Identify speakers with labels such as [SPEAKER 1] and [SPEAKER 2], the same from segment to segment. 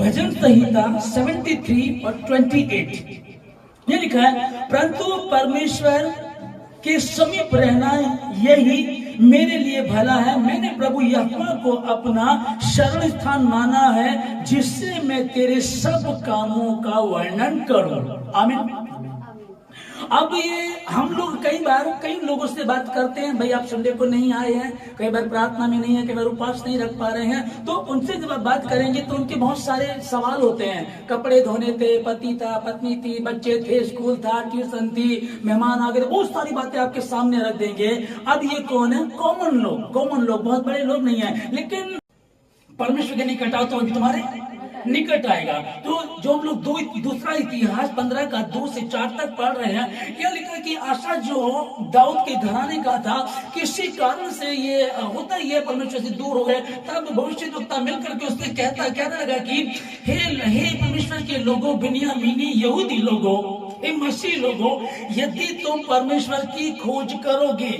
[SPEAKER 1] भजन संहिता 73 और 28 ये लिखा है, परंतु परमेश्वर के समीप रहना यही मेरे लिए भला है। मैंने प्रभु यहोवा को अपना शरण स्थान माना है, जिससे मैं तेरे सब कामों का वर्णन करूं। आमीन। अब ये हम लोग कई लोगों से बात करते हैं, भाई आप संडे को नहीं आए हैं, कई बार प्रार्थना में नहीं है, कई बार उपवास नहीं रख पा रहे हैं। तो उनसे जब आप बात करेंगे तो उनके बहुत सारे सवाल होते हैं। कपड़े धोने थे, पति था, पत्नी थी, बच्चे थे, स्कूल था, ट्यूशन थी, मेहमान आ गए, बहुत सारी बातें आपके सामने रख देंगे। अब ये कौन है? कॉमन लोग, बहुत बड़े लोग नहीं है, लेकिन परमेश्वर के निकट आओ तो तुम्हारे निकट आएगा। तो जो हम लोग दूसरा इतिहास 15 का 2 से 4 तक पढ़ रहे हैं, यह लिखा कि आशा जो दाऊद के घराने का था, किसी कारण से ये होता ही है, परमेश्वर से दूर हो गए। तब भविष्यद्वक्ता मिलकर के उससे कहने लगा कि हे परमेश्वर के लोगों, बिन्यामीनी यहूदी लोगों, हे मसीह लोगों, यदि तुम परमेश्वर की खोज करोगे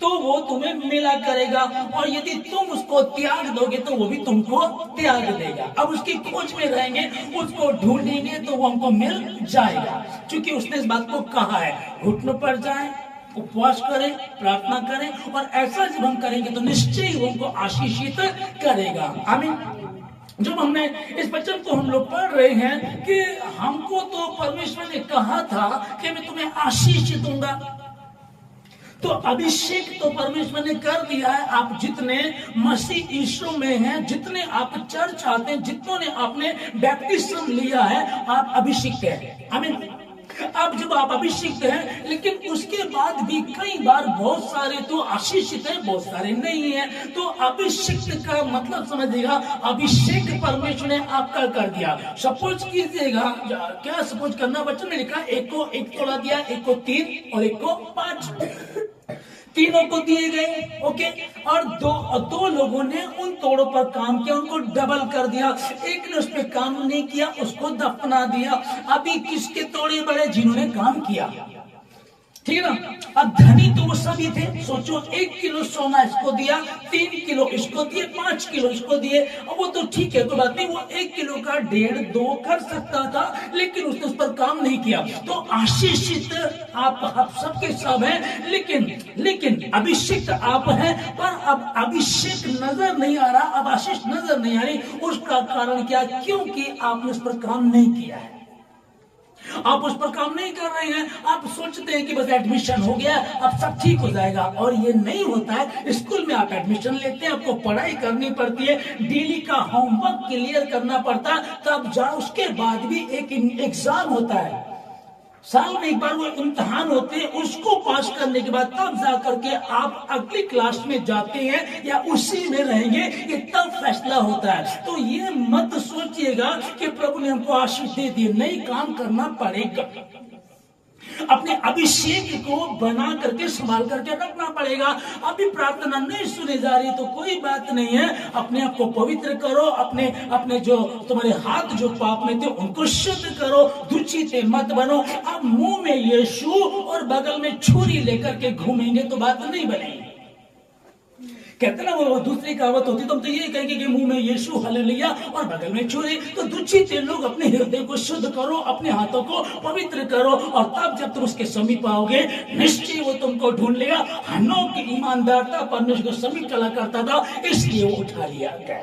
[SPEAKER 1] तो वो तुम्हें मिला करेगा, और यदि तुम उसको त्याग दोगे तो वो भी तुमको त्याग देगा। अब उसकी खोज में रहेंगे, उसको ढूंढेंगे तो वो हमको मिल जाएगा, क्योंकि उसने इस बात को कहा है। घुटनों पर जाएं, उपवास करें, प्रार्थना करें, और ऐसा जब हम करेंगे तो निश्चय ही वो हमको आशीषित करेगा। आमीन। जब हमने इस वचन को हम लोग पढ़ रहे हैं कि हमको तो परमेश्वर ने कहा था कि मैं तुम्हें आशीष दूंगा, तो अभिषेक तो परमेश्वर ने कर दिया है। आप जितने मसीह यीशु में हैं, जितने आप चर्च आते हैं, जितनों ने आपने बैप्टिज्म लिया है, आप अभिषिक्त हैं। आमीन। अब जब आप अभिषिक्त हैं, लेकिन उसके बाद भी कई बार बहुत सारे तो आशीषित हैं, बहुत सारे नहीं है। तो अभिषिक्त का मतलब समझिएगा, अभिषेक परमेश्वर ने आपका कर दिया। सपोज कीजिएगा, क्या सपोज करना? वचन में लिखा, एक को 1 तोड़ा दिया, एक को 3 और एक को 5, तीनों को दिए गए। ओके। और दो लोगों ने उन तोड़ों पर काम किया, उनको डबल कर दिया। एक ने उस पर काम नहीं किया, उसको दफना दिया। अभी किसके तोड़े बड़े? जिन्होंने काम किया, ठीक है ना। अब धनी तो वो सभी थे। सोचो, 1 किलो सोना इसको दिया, 3 किलो इसको दिए, 5 किलो इसको दिए। अब वो तो ठीक है, कोई बात नहीं, वो 1 किलो का 1.5-2 कर सकता था, लेकिन उसने उस पर काम नहीं किया। तो आशीषित आप सबके सब हैं, लेकिन अभिषिक्त आप हैं, पर अब अभिषेक नजर नहीं आ रहा, अब आशीष नजर नहीं आ रही। उसका कारण क्या? क्योंकि आपने उस पर काम नहीं किया है, आप उस पर काम नहीं कर रहे हैं। आप सोचते हैं कि बस एडमिशन हो गया, अब सब ठीक हो जाएगा, और ये नहीं होता है। स्कूल में आप एडमिशन लेते हैं, आपको पढ़ाई करनी पड़ती है, डेली का होमवर्क क्लियर करना पड़ता है, तब जा उसके बाद भी एक एग्जाम होता है, साल में एक बार वो इम्तिहान होते हैं, उसको पास करने के बाद तब जाकर के आप अगली क्लास में जाते हैं या उसी में रहेंगे, ये तब फैसला होता है। तो ये मत सोचिएगा कि प्रभु ने हमको आशीष दे दी, नहीं, काम करना पड़ेगा। अपने अभिषेक को बना करके संभाल करके रखना पड़ेगा। अभी प्रार्थना नहीं सुनी जा रही तो कोई बात नहीं है, अपने आप को पवित्र करो, अपने जो तुम्हारे हाथ जो पाप में थे उनको शुद्ध करो, दुचिते मत बनो। अब मुंह में यीशु और बगल में छुरी लेकर के घूमेंगे तो बात नहीं बनेगी। कहते ना, वो दूसरी कहावत होती तो हम तो ये कहेंगे कि मुंह में यीशु, हालेलुया, और बगल में छुरी। तो दुचित लोग अपने हृदय को शुद्ध करो, अपने हाथों को पवित्र करो, और तब जब तुम उसके समीप आओगे, निश्चय वो तुमको ढूंढ लेगा। हनोक की ईमानदारता परमेश्वर को समीप चला करता था, इसलिए वो उठा लिया गया।